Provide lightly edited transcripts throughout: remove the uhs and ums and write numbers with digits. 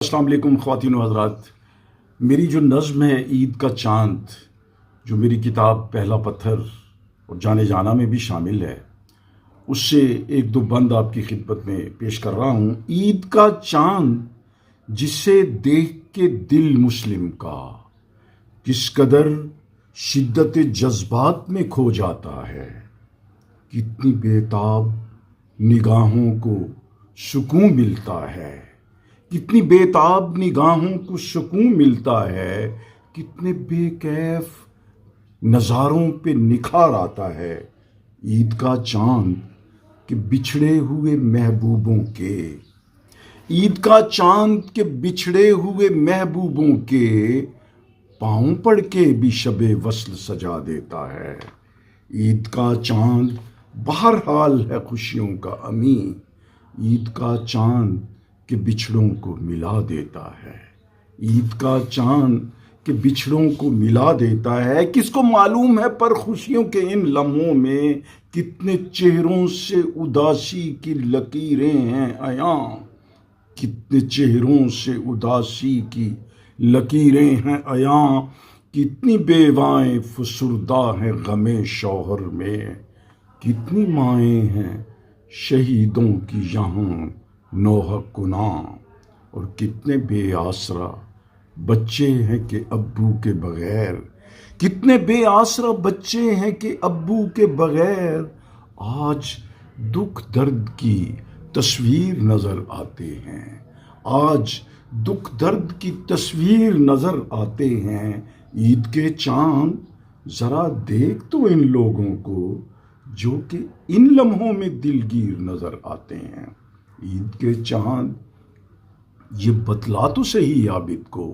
السلام علیکم خواتین و حضرات. میری جو نظم ہے عید کا چاند، جو میری کتاب پہلا پتھر اور جانے جانا میں بھی شامل ہے، اس سے ایک دو بند آپ کی خدمت میں پیش کر رہا ہوں. عید کا چاند جسے دیکھ کے دل مسلم کا کس قدر شدت جذبات میں کھو جاتا ہے، کتنی بیتاب نگاہوں کو سکون ملتا ہے، کتنی بیتاب نگاہوں کو سکون ملتا ہے، کتنے بے کیف نظاروں پہ نکھار آتا ہے. عید کا چاند کہ بچھڑے ہوئے محبوبوں کے، عید کا چاند کے بچھڑے ہوئے محبوبوں کے پاؤں پڑ کے بھی شب وصل سجا دیتا ہے. عید کا چاند بہرحال ہے خوشیوں کا امین، عید کا چاند کہ بچھڑوں کو ملا دیتا ہے. عید کا چاند کہ بچھڑوں کو ملا دیتا ہے. کس کو معلوم ہے پر خوشیوں کے ان لمحوں میں کتنے چہروں سے اداسی کی لکیریں ہیں عیاں، کتنے چہروں سے اداسی کی لکیریں ہیں عیاں، کتنی بیوائیں فسردہ ہیں غم شوہر میں، کتنی مائیں ہیں شہیدوں کی یہاں نوحہ کناں، اور کتنے بے آسرا بچے ہیں کہ ابو کے بغیر، کتنے بے آسرا بچے ہیں کہ ابو کے بغیر آج دکھ درد کی تصویر نظر آتے ہیں، آج دکھ درد کی تصویر نظر آتے ہیں. عید کے چاند ذرا دیکھ تو ان لوگوں کو جو کہ ان لمحوں میں دلگیر نظر آتے ہیں. عید کے چاند یہ بتلا تو صحیح عابد کو،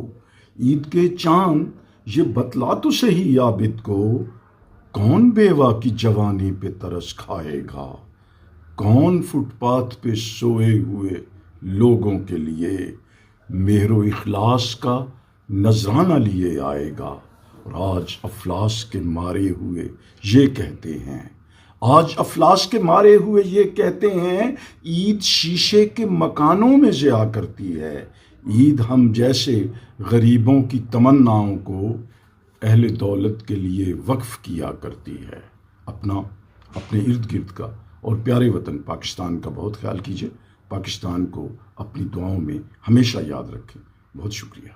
عید کے چاند یہ بتلا تو صحیح عابد کو، کون بیوہ کی جوانی پہ ترس کھائے گا، کون فٹ پاتھ پہ سوئے ہوئے لوگوں کے لیے مہر و اخلاص کا نذرانہ لیے آئے گا. اور آج افلاس کے مارے ہوئے یہ کہتے ہیں، آج افلاس کے مارے ہوئے یہ کہتے ہیں، عید شیشے کے مکانوں میں ضیا کرتی ہے. عید ہم جیسے غریبوں کی تمناؤں کو اہل دولت کے لیے وقف کیا کرتی ہے. اپنے ارد گرد کا اور پیارے وطن پاکستان کا بہت خیال کیجیے. پاکستان کو اپنی دعاؤں میں ہمیشہ یاد رکھیں. بہت شکریہ.